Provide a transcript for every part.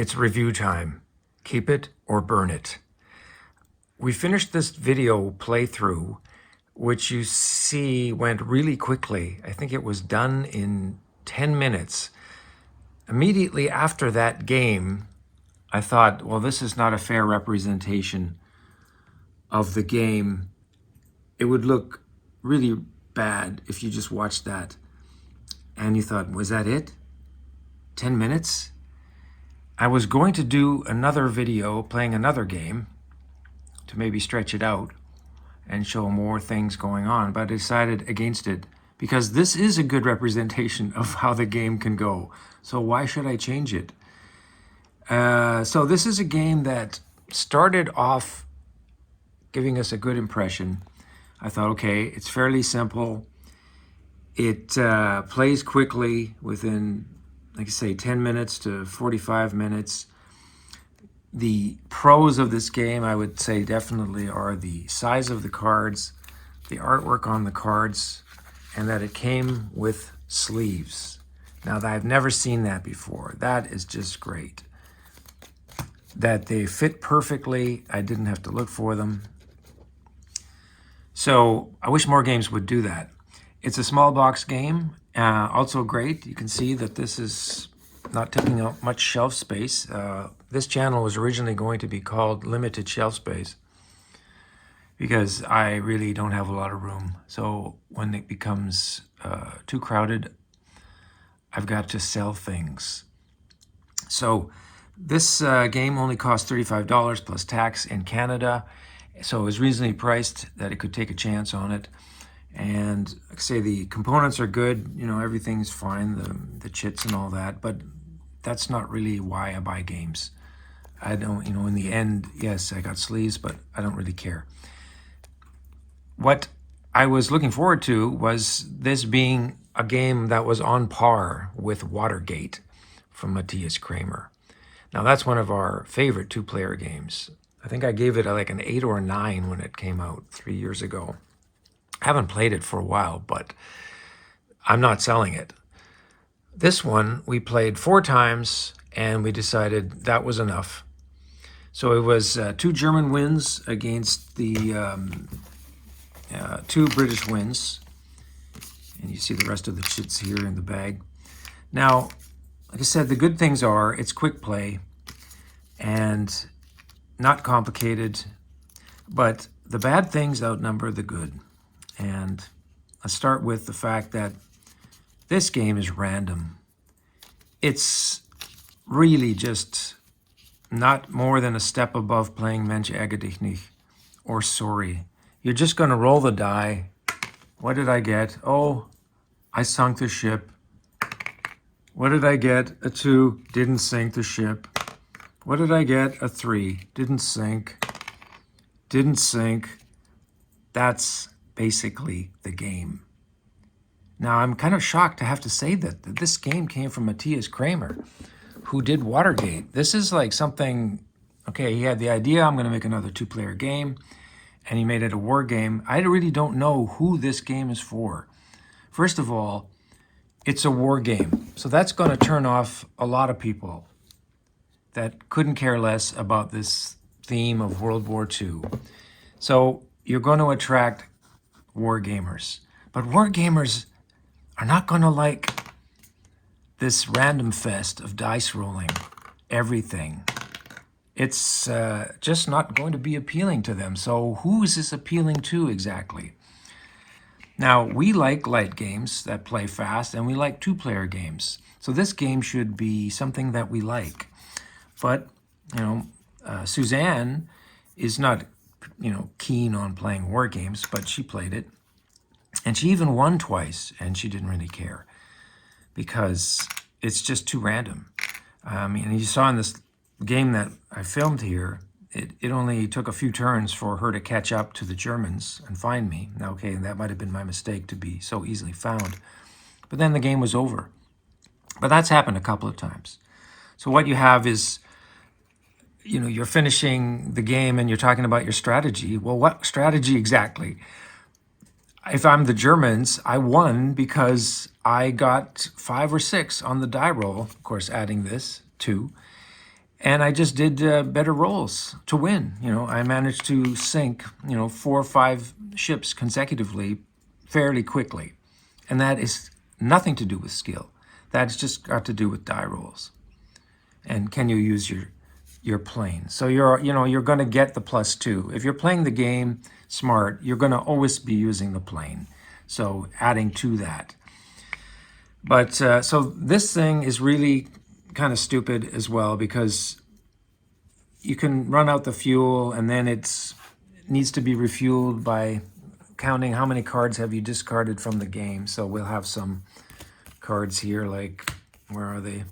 It's review time. Keep it or burn it. We finished this video playthrough, which you see went really quickly. I think it was done in 10 minutes. Immediately after that game, I thought, well, this is not a fair representation of the game. It would look really bad if you just watched that. And you thought, was that it? 10 minutes? I was going to do another video playing another game to maybe stretch it out and show more things going on, but I decided against it because this is a good representation of how the game can go. So why should I change it? So this is a game that started off giving us a good impression. I thought, okay, it's fairly simple. It plays quickly within, like I say, 10 minutes to 45 minutes. The pros of this game, I would say, definitely are the size of the cards, the artwork on the cards, and that it came with sleeves. Now, I've never seen that before. That is just great. That they fit perfectly. I didn't have to look for them. So I wish more games would do that. It's a small box game, also great. You can see that this is not taking up much shelf space. This channel was originally going to be called Limited Shelf Space because I really don't have a lot of room. So when it becomes too crowded, I've got to sell things. So this game only cost $35 plus tax in Canada. So it was reasonably priced that it could take a chance on it. And like I say, the components are good, you know, everything's fine, the chits and all that, but that's not really why I buy games. I don't, you know, in the end, yes, I got sleeves, but I don't really care. What I was looking forward to was this being a game that was on par with Watergate from Mattias Cramer. Now that's one of our favorite two-player games. I think I gave it like an 8 or a 9 when it came out 3 years ago. I haven't played it for a while, but I'm not selling it. This one we played 4 times and we decided that was enough. So it was 2 German wins against the 2 British wins. And you see the rest of the chits here in the bag. Now, like I said, the good things are it's quick play and not complicated, but the bad things outnumber the good. And let's start with the fact that this game is random. It's really just not more than a step above playing Mensch, argere, dich, nicht, or sorry. You're just going to roll the die. What did I get? Oh, I sunk the ship. What did I get? A 2, didn't sink the ship. What did I get? A 3, didn't sink. Didn't sink. That's basically the game. Now, I'm kind of shocked to have to say that this game came from Mattias Cramer, who did Watergate. This is like something, okay, he had the idea, I'm going to make another 2-player game, and he made it a war game. I really don't know who this game is for. First of all, it's a war game, so that's going to turn off a lot of people that couldn't care less about this theme of World War II. So you're going to attract war gamers. But war gamers are not going to like this random fest of dice rolling everything. It's just not going to be appealing to them. So who is this appealing to exactly? Now, we like light games that play fast, and we like 2-player games. So this game should be something that we like. But, you know, Suzanne is not, you know, keen on playing war games, but she played it. And she even won twice, and she didn't really care because it's just too random. And you saw in this game that I filmed here, it only took a few turns for her to catch up to the Germans and find me. Now, okay, that might have been my mistake to be so easily found. But then the game was over. But that's happened a couple of times. So what you have is, you know, you're finishing the game and you're talking about your strategy. Well, what strategy exactly? If I'm the Germans, I won because I got 5 or 6 on the die roll, of course, adding this 2. And I just did better rolls to win. I managed to sink, 4 or 5 ships consecutively fairly quickly. And that is nothing to do with skill. That's just got to do with die rolls. And can you use your plane? So you're going to get the +2. If you're playing the game smart, you're going to always be using the plane. So adding to that. But so this thing is really kind of stupid as well, because you can run out the fuel and then it needs to be refueled by counting how many cards have you discarded from the game. So we'll have some cards here, like, where are they?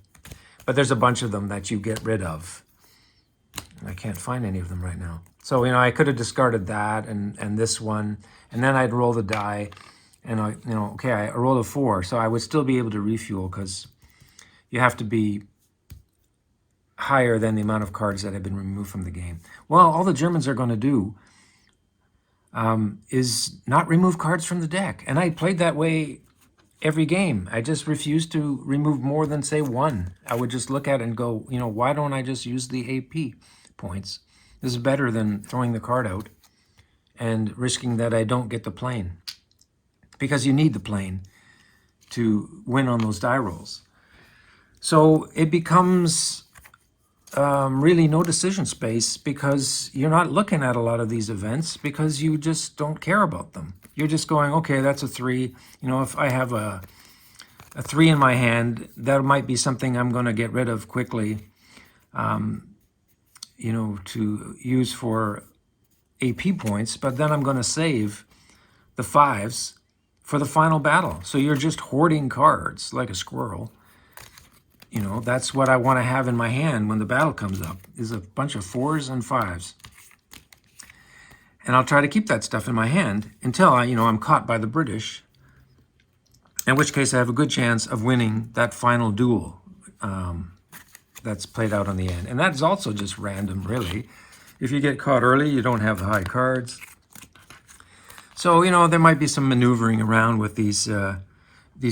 But there's a bunch of them that you get rid of. I can't find any of them right now. So, I could have discarded that and this one, and then I'd roll the die, and okay, I rolled a 4, so I would still be able to refuel, because you have to be higher than the amount of cards that have been removed from the game. Well, all the Germans are going to do is not remove cards from the deck. And I played that way every game. I just refused to remove more than, say, 1. I would just look at it and go, why don't I just use the AP points? This is better than throwing the card out and risking that I don't get the plane. Because you need the plane to win on those die rolls. So it becomes really no decision space, because you're not looking at a lot of these events because you just don't care about them. You're just going, okay, that's a 3. If I have a 3 in my hand, that might be something I'm going to get rid of quickly, to use for AP points, but then I'm going to save the 5s for the final battle. So you're just hoarding cards like a squirrel. That's what I want to have in my hand when the battle comes up, is a bunch of 4s and 5s. And I'll try to keep that stuff in my hand until I'm caught by the British, in which case I have a good chance of winning that final duel that's played out on the end. And that's also just random, really. If you get caught early, you don't have the high cards. So, there might be some maneuvering around with these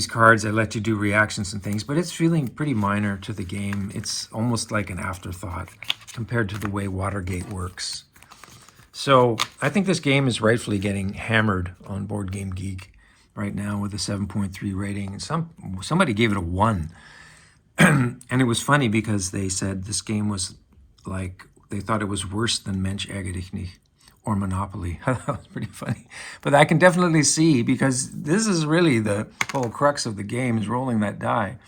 cards that let you do reactions and things, but it's feeling pretty minor to the game. It's almost like an afterthought compared to the way Watergate works. So I think this game is rightfully getting hammered on Board Game Geek right now with a 7.3 rating. And somebody gave it a 1. And it was funny because they said this game was like, they thought it was worse than Mensch, argere, dich, nicht, or Monopoly. That was pretty funny. But I can definitely see, because this is really the whole crux of the game, is rolling that die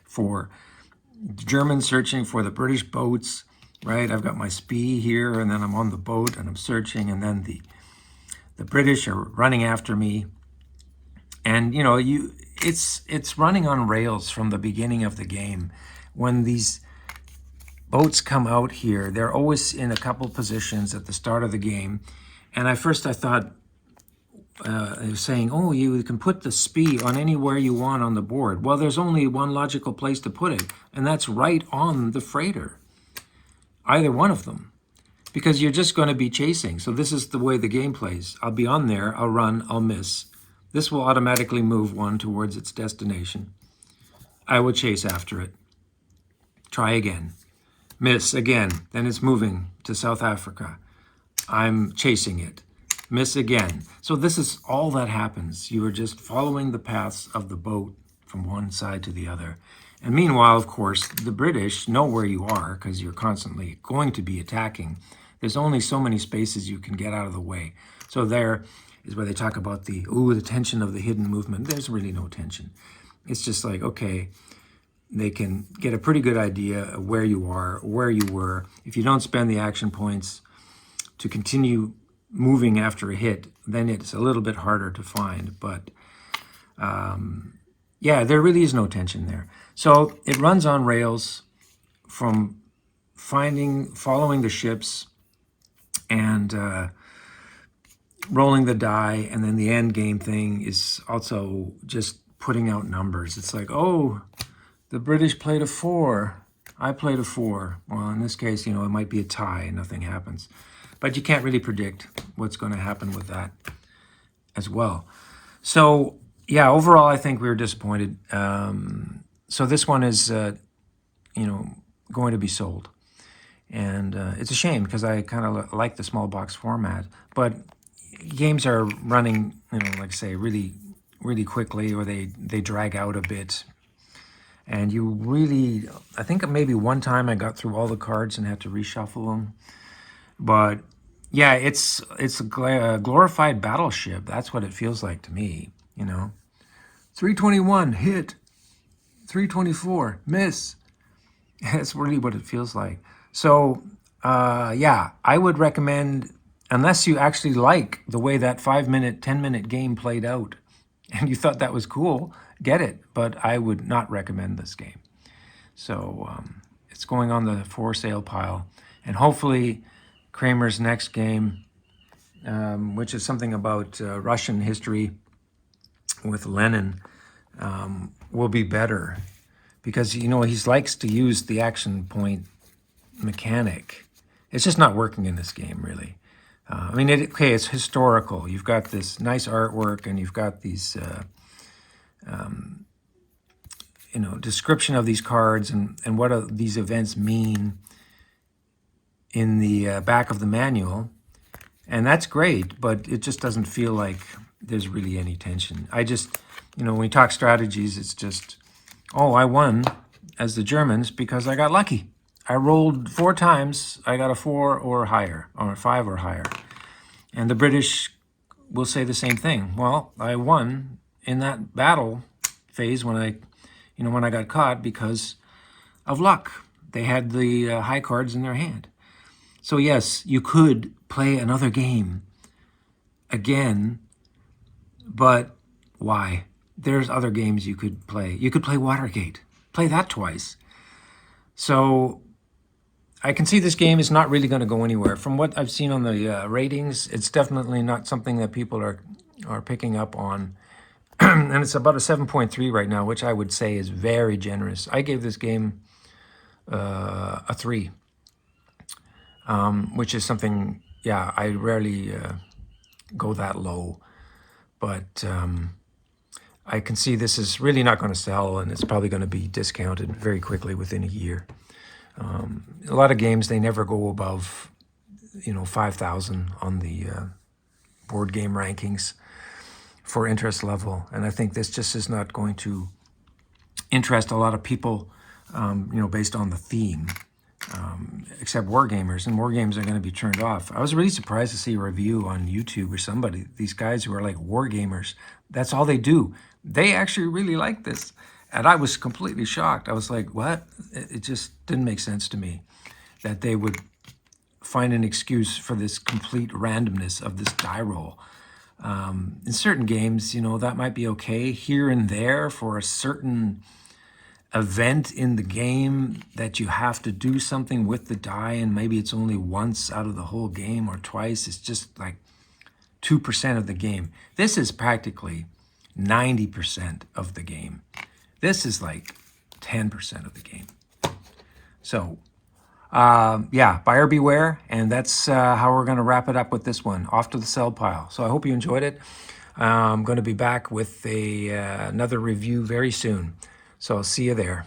for Germans searching for the British boats, right? I've got my spee here, and then I'm on the boat and I'm searching, and then the British are running after me. And it's running on rails from the beginning of the game. When these boats come out here, they're always in a couple positions at the start of the game. And at first I thought they were saying, oh, you can put the spee on anywhere you want on the board. Well, there's only one logical place to put it, and that's right on the freighter. Either one of them, because you're just going to be chasing. So this is the way the game plays. I'll be on there, I'll run, I'll miss. This will automatically move one towards its destination. I will chase after it. Try again. Miss again. Then it's moving to South Africa. I'm chasing it. Miss again. So this is all that happens. You are just following the paths of the boat from one side to the other. And meanwhile, of course, the British know where you are, because you're constantly going to be attacking. There's only so many spaces you can get out of the way. So there is where they talk about the tension of the hidden movement. There's really no tension. It's just like, okay, they can get a pretty good idea of where you are, where you were. If you don't spend the action points to continue moving after a hit, then it's a little bit harder to find. But yeah, there really is no tension there. So it runs on rails from following the ships and rolling the die, and then the end game thing is also just putting out numbers. It's like, oh, the British played a 4. I played a 4. Well, in this case, it might be a tie and nothing happens. But you can't really predict what's going to happen with that as well. So, yeah, overall, I think we were disappointed. So this one is, going to be sold. And it's a shame because I kind of like the small box format. But games are running, like I say, really, really quickly, or they drag out a bit. And you really, I think maybe one time I got through all the cards and had to reshuffle them. But yeah, it's a glorified battleship. That's what it feels like to me, 321, hit. 324, miss. That's really what it feels like. So, yeah, I would recommend, unless you actually like the way that 5-minute, 10-minute game played out, and you thought that was cool, get it. But I would not recommend this game. So it's going on the for sale pile. And hopefully Cramer's next game, which is something about Russian history with Lenin, will be better. Because, he likes to use the action point mechanic. It's just not working in this game, really. I mean, it's historical. You've got this nice artwork, and you've got these, description of these cards and what these events mean in the back of the manual. And that's great, but it just doesn't feel like there's really any tension. I just, when we talk strategies, it's just, oh, I won as the Germans because I got lucky. I rolled 4 times, I got a 4 or higher, or 5 or higher. And the British will say the same thing. Well, I won in that battle phase when I got caught because of luck. They had the high cards in their hand. So yes, you could play another game again, but why? There's other games you could play. You could play Watergate. Play that twice. So I can see this game is not really going to go anywhere. From what I've seen on the ratings, it's definitely not something that people are picking up on. And it's about a 7.3 right now, which I would say is very generous. I gave this game a 3, which is something, yeah, I rarely go that low. But I can see this is really not going to sell, and it's probably going to be discounted very quickly within a year. A lot of games, they never go above, 5,000 on the board game rankings for interest level. And I think this just is not going to interest a lot of people, based on the theme, except wargamers. And wargames are going to be turned off. I was really surprised to see a review on YouTube or somebody, these guys who are like wargamers, that's all they do. They actually really like this. And I was completely shocked. I was like, what? It just didn't make sense to me that they would find an excuse for this complete randomness of this die roll. In certain games, that might be okay here and there for a certain event in the game that you have to do something with the die, and maybe it's only once out of the whole game or twice. It's just like 2% of the game. This is practically 90% of the game. This is like 10% of the game. So, yeah, buyer beware, and that's how we're going to wrap it up with this one, off to the sell pile. So I hope you enjoyed it. I'm going to be back with another review very soon. So I'll see you there.